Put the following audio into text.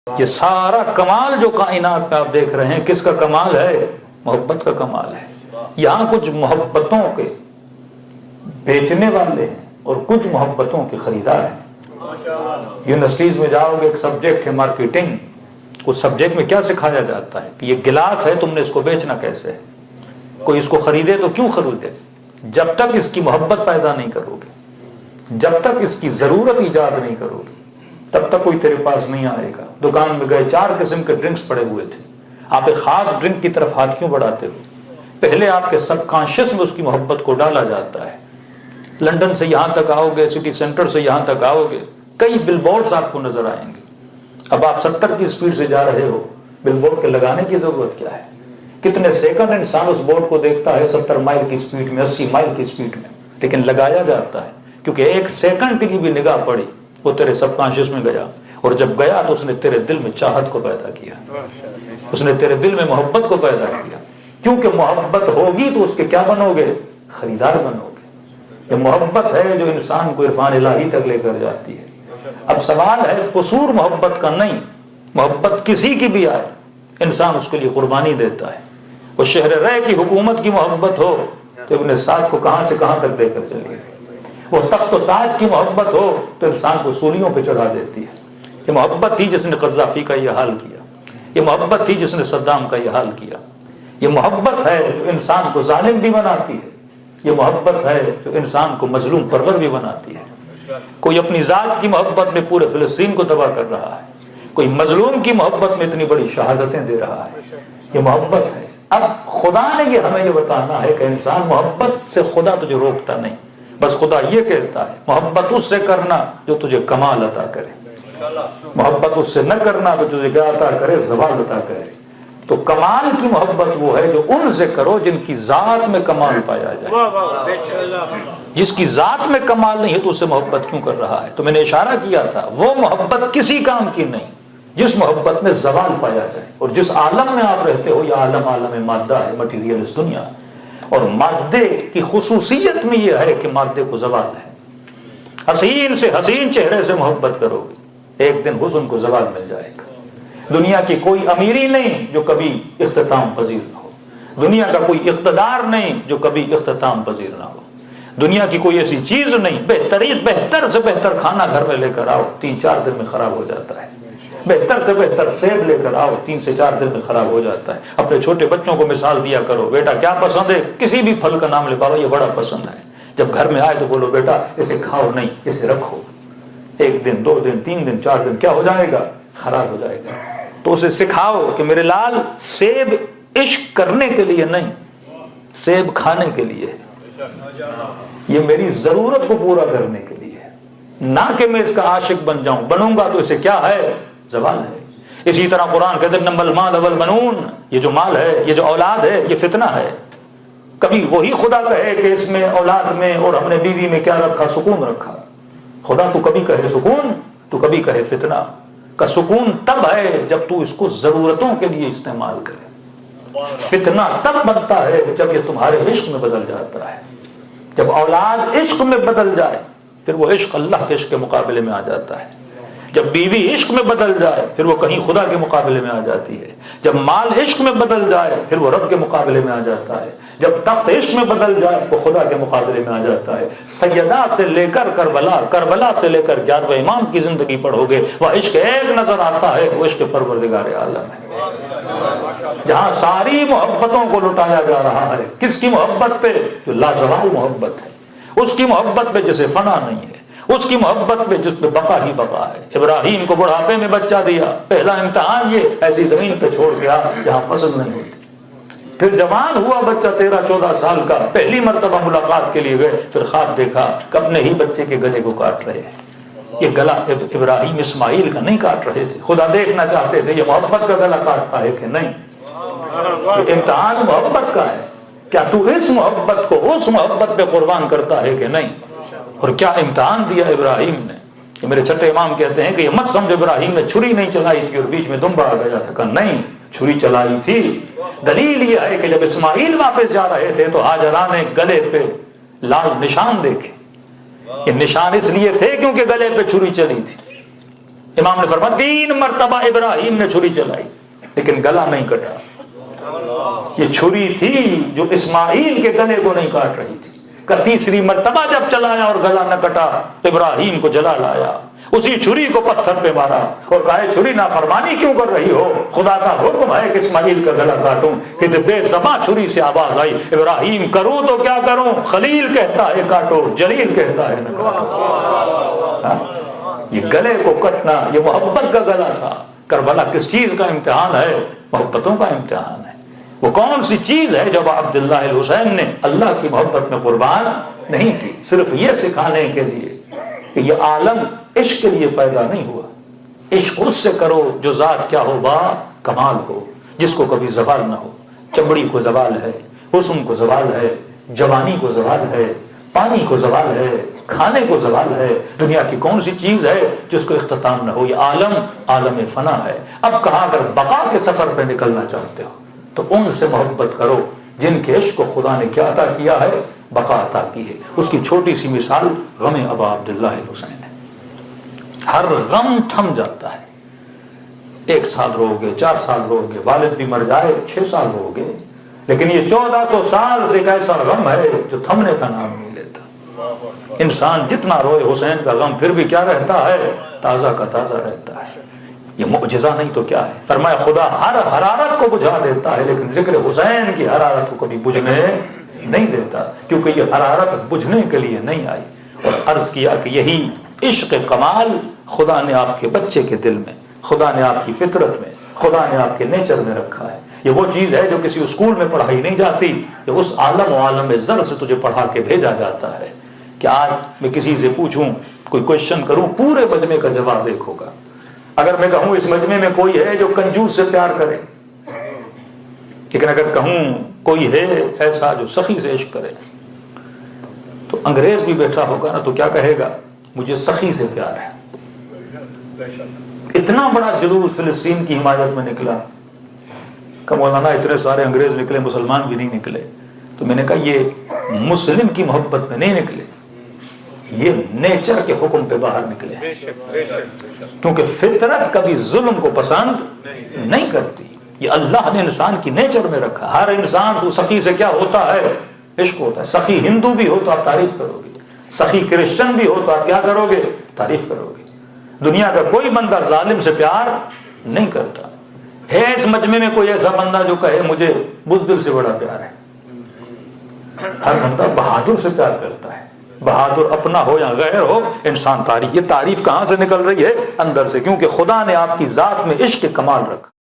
یہ سارا کمال جو کائنات میں آپ دیکھ رہے ہیں کس کا کمال ہے؟ محبت کا کمال ہے۔ یہاں کچھ محبتوں کے بیچنے والے ہیں اور کچھ محبتوں کے خریدار ہیں۔ یونیورسٹیز میں جاؤ گے، ایک سبجیکٹ ہے مارکیٹنگ، اس سبجیکٹ میں کیا سکھایا جاتا ہے کہ یہ گلاس ہے، تم نے اس کو بیچنا کیسے ہے، کوئی اس کو خریدے تو کیوں خریدے؟ جب تک اس کی محبت پیدا نہیں کرو گے، جب تک اس کی ضرورت ایجاد نہیں کرو گے، تب تک کوئی تیرے پاس نہیں آئے گا۔ دکان میں گئے، 4 قسم کے ڈرنکس پڑے ہوئے تھے، آپ ایک خاص ڈرنک کی طرف ہاتھ کیوں بڑھاتے ہو؟ پہلے آپ کے سب کانشیس میں اس کی محبت کو ڈالا جاتا ہے۔ لندن سے یہاں تک آؤ گے، سٹی سینٹر سے یہاں تک آؤ گے، کئی بل بورڈز آپ کو نظر آئیں گے۔ اب آپ 70 کی سپیڈ سے جا رہے ہو، بل بورڈ کے لگانے کی ضرورت کیا ہے؟ کتنے سیکنڈ انسان اس بورڈ کو دیکھتا ہے 70 مائل کی سپیڈ میں، 80 مائل کی سپیڈ میں، لیکن لگایا جاتا ہے کیونکہ 1 سیکنڈ کی بھی نگاہ پڑی وہ تیرے سب کانشیس میں گیا، اور جب گیا تو اس نے تیرے دل میں چاہت کو پیدا کیا، اس نے تیرے دل میں محبت کو پیدا کیا۔ کیونکہ محبت ہوگی تو اس کے کیا بنو گے؟ خریدار بنو گے۔ یہ محبت ہے جو انسان کو عرفان الہی تک لے کر جاتی ہے۔ اب سوال ہے، قصور محبت کا نہیں، محبت کسی کی بھی آئے انسان اس کے لیے قربانی دیتا ہے۔ وہ شہر رے کی حکومت کی محبت ہو تو ابن سعد کو کہاں سے کہاں تک لے کر چلی گئی، وہ تخت و تاج کی محبت ہو تو انسان کو سولیوں پہ چڑھا دیتی ہے۔ یہ محبت تھی جس نے قذافی کا یہ حال کیا، یہ محبت تھی جس نے صدام کا یہ حال کیا، یہ محبت ہے جو انسان کو ظالم بھی بناتی ہے، یہ محبت ہے جو انسان کو مظلوم پرور بھی بناتی ہے۔ کوئی اپنی ذات کی محبت میں پورے فلسطین کو تباہ کر رہا ہے، کوئی مظلوم کی محبت میں اتنی بڑی شہادتیں دے رہا ہے۔ یہ محبت ہے۔ اب خدا نے یہ ہمیں یہ بتانا ہے کہ انسان محبت سے خدا تجھے روکتا نہیں، بس خدا یہ کہتا ہے محبت اس سے کرنا جو تجھے کمال عطا کرے، محبت اس سے نہ کرنا تو تجھے کیا عطا کرے؟ زوال عطا کرے۔ تو کمال کی محبت وہ ہے جو ان سے کرو جن کی ذات میں کمال پایا جائے۔ جس کی ذات میں کمال نہیں ہے تو اس سے محبت کیوں کر رہا ہے؟ تو میں نے اشارہ کیا تھا، وہ محبت کسی کام کی نہیں جس محبت میں زوال پایا جائے۔ اور جس عالم میں آپ رہتے ہو، یہ عالم مادہ ہے، مٹیریلس دنیا، اور مادے کی خصوصیت میں یہ ہے کہ مادے کو زوال ہے۔ حسین سے حسین چہرے سے محبت کرو گے، ایک دن حسن کو زوال مل جائے گا۔ دنیا کی کوئی امیری نہیں جو کبھی اختتام پذیر نہ ہو، دنیا کا کوئی اقتدار نہیں جو کبھی اختتام پذیر نہ ہو، دنیا کی کوئی ایسی چیز نہیں، بہتر سے بہتر کھانا گھر میں لے کر آؤ 3-4 دن میں خراب ہو جاتا ہے، بہتر سے بہتر سیب لے کر آؤ 3 سے 4 دن میں خراب ہو جاتا ہے۔ اپنے چھوٹے بچوں کو مثال دیا کرو، بیٹا کیا پسند ہے؟ کسی بھی پھل کا نام لے، بابا یہ بڑا پسند ہے۔ جب گھر میں آئے تو بولو بیٹا اسے کھاؤ نہیں، اسے رکھو، 1 دن 2 دن 3 دن 4 دن کیا ہو جائے گا؟ خراب ہو جائے گا۔ تو اسے سکھاؤ کہ میرے لال سیب عشق کرنے کے لیے نہیں، سیب کھانے کے لیے ہے، یہ میری ضرورت کو پورا کرنے کے لیے ہے، نہ کہ میں اس کا عاشق بن جاؤں، بنوں گا تو اسے کیا ہے؟ زوال ہے۔ اسی طرح قرآن کہتے ہیں نمل مال والبنون، یہ جو مال ہے، یہ جو اولاد ہے، یہ فتنہ ہے۔ کبھی وہی خدا کہے کہ اس میں اولاد میں اور ہم نے بیوی میں کیا رکھا؟ سکون رکھا۔ خدا تو کبھی کہے سکون، تو کبھی کہے فتنہ۔ کا سکون تب ہے جب تو اس کو ضرورتوں کے لیے استعمال کرے، فتنہ تب بنتا ہے جب یہ تمہارے عشق میں بدل جاتا ہے۔ جب اولاد عشق میں بدل جائے پھر وہ عشق اللہ کے عشق کے مقابلے میں آ جاتا ہے، جب بیوی عشق میں بدل جائے پھر وہ کہیں خدا کے مقابلے میں آ جاتی ہے، جب مال عشق میں بدل جائے پھر وہ رب کے مقابلے میں آ جاتا ہے، جب تخت عشق میں بدل جائے وہ خدا کے مقابلے میں آ جاتا ہے۔ سیدہ سے لے کر کربلا، کربلا سے لے کر 11ویں امام کی زندگی پڑھو گے، وہ عشق ایک نظر آتا ہے، وہ عشق پروردگار عالم ہے، جہاں ساری محبتوں کو لٹایا جا رہا ہے۔ کس کی محبت پہ؟ جو لازوال محبت ہے، اس کی محبت پہ جسے فنا نہیں ہے، اس کی محبت پہ جس پہ بقا ہی بقا ہے۔ ابراہیم کو بڑھاپے میں بچہ دیا، پہلا امتحان یہ ایسی زمین پہ چھوڑ گیا جہاں فصل نہیں ہوتی۔ پھر جوان ہوا بچہ 13-14 سال کا، پہلی مرتبہ ملاقات کے لیے گئے، پھر خواب دیکھا کہ اپنے ہی بچے کے گلے کو کاٹ رہے ہیں۔ یہ گلا ابراہیم اسماعیل کا نہیں کاٹ رہے تھے، خدا دیکھنا چاہتے تھے یہ محبت کا گلا کاٹتا ہے کہ نہیں۔ امتحان محبت کا ہے، کیا تو اس محبت کو اس محبت پہ قربان کرتا ہے کہ نہیں؟ اور کیا امتحان دیا ابراہیم نے کہ میرے چھٹے امام کہتے ہیں کہ یہ مت سمجھ ابراہیم نے چھری نہیں چلائی تھی اور بیچ میں دمبا آ گیا تھا، کہ نہیں، چھری چلائی تھی۔ دلیل یہ ہے کہ جب اسماعیل واپس جا رہے تھے تو ہاجرہ نے گلے پہ لال نشان دیکھے، یہ نشان اس لیے تھے کیونکہ گلے پہ چھری چلی تھی۔ امام نے فرمایا 3 مرتبہ ابراہیم نے چھری چلائی لیکن گلا نہیں کٹا. یہ چھری تھی جو اسماعیل کے گلے کو نہیں کاٹ رہی تھی. کہ تیسری مرتبہ جب چلایا اور گلا نہ کٹا تو ابراہیم کو جلا لایا, اسی چھری کو پتھر پہ مارا اور کہا چھری نافرمانی کیوں کر رہی ہو, خدا کا حکم ہے کہ اسماعیل کا گلا کاٹوں. کہ بے زباں چھری سے آواز آئی, ابراہیم کروں تو کیا کروں, خلیل کہتا ہے کاٹو, جلیل کہتا ہے نہ کاٹو. یہ گلے کو کٹنا یہ محبت کا گلا تھا. کربلا کس چیز کا امتحان ہے؟ محبتوں کا امتحان ہے. وہ کون سی چیز ہے جب عبداللہ الحسین نے اللہ کی محبت میں قربان نہیں کی, صرف یہ سکھانے کے لیے کہ یہ عالم عشق کے لیے پیدا نہیں ہوا. عشق اس سے کرو جو ذات کیا ہو, با کمال ہو, جس کو کبھی زوال نہ ہو. چمڑی کو زوال ہے, حسن کو زوال ہے, جوانی کو زوال ہے, پانی کو زوال ہے, کھانے کو زوال ہے. دنیا کی کون سی چیز ہے جس کو اختتام نہ ہو؟ یہ عالم فنا ہے. اب کہاں اگر بقا کے سفر پہ نکلنا چاہتے ہو تو ان سے محبت کرو جن کے عشق کو خدا نے کیا عطا کیا ہے, بقا عطا کی ہے. اس کی چھوٹی سی مثال غم ابا عبداللہ الحسین ہے. ہر غم تھم جاتا ہے. 1 سال رو گے, 4 سال رو گے, والد بھی مر جائے 6 سال رو گے, لیکن یہ 1400 سال سے ایک ایسا غم ہے جو تھمنے کا نام نہیں لیتا. انسان جتنا روئے حسین کا غم پھر بھی کیا رہتا ہے, تازہ کا تازہ رہتا ہے. یہ معجزہ نہیں تو کیا ہے؟ فرمایا خدا ہر حرارت کو بجھا دیتا ہے لیکن ذکر حسین کی حرارت کو کبھی بجھنے نہیں دیتا, کیونکہ یہ حرارت بجھنے کے لیے نہیں آئی. اور عرض کیا کہ یہی عشق کمال خدا نے آپ کے بچے کے دل میں, خدا نے آپ کی فطرت میں, خدا نے آپ کے نیچر میں رکھا ہے. یہ وہ چیز ہے جو کسی اسکول میں پڑھائی نہیں جاتی, یہ اس عالم و عالم زر سے تجھے پڑھا کے بھیجا جاتا ہے. کہ آج میں کسی سے پوچھوں, کوئی کوشچن کروں, پورے مجمع کا جواب ایک ہوگا. اگر میں کہوں اس مجمع میں کوئی ہے جو کنجوس سے پیار کرے, لیکن اگر کہوں کوئی ہے ایسا جو سخی سے عشق کرے, تو انگریز بھی بیٹھا ہوگا نا تو کیا کہے گا, مجھے سخی سے پیار ہے. اتنا بڑا جلوس فلسطین کی حمایت میں نکلا کہ مولانا اتنے سارے انگریز نکلے, مسلمان بھی نہیں نکلے. تو میں نے کہا یہ مسلم کی محبت میں نہیں نکلے, یہ نیچر کے حکم پہ باہر نکلے, کیونکہ فطرت کبھی ظلم کو پسند نہیں کرتی. یہ اللہ نے انسان کی نیچر میں رکھا. ہر انسان سخی سے کیا ہوتا ہے, عشق ہوتا ہے. سخی ہندو بھی ہو تو آپ تعریف کرو گے, سخی کرسچن بھی ہو تو آپ کیا کرو گے, تعریف کرو گے. دنیا کا کوئی بندہ ظالم سے پیار نہیں کرتا. ہے اس مجمع میں کوئی ایسا بندہ جو کہے مجھے بزدل سے بڑا پیار ہے؟ ہر بندہ بہادر سے پیار کرتا ہے. بہادر اپنا ہو یا غیر ہو, انسان تعریف, یہ تعریف کہاں سے نکل رہی ہے, اندر سے, کیونکہ خدا نے آپ کی ذات میں عشق کمال رکھا.